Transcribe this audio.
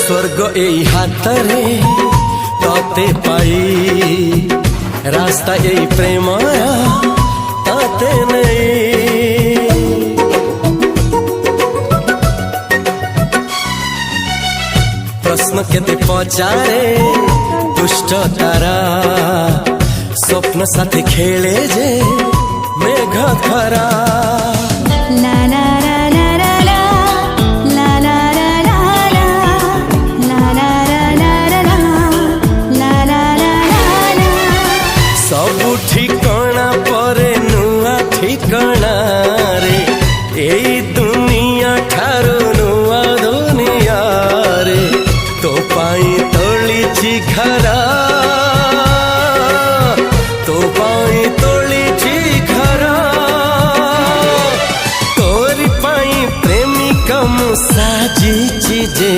स्वर्ग एई हातरे तते पाई रास्ता एई प्रेम तते नहीं। प्रश्न केते पचारे दुष्ट तारा स्वप्न साथी खेले जे मेघ खरा। सबु ठिकाना परे नुआ ठिकाना रे एई दुनिया ठारू नुआ दुनिया रे। तो पाई तोलिछि घरा तो पाई तोलिछि घरा तोरी पाई प्रेमिका मु साजिछि जे।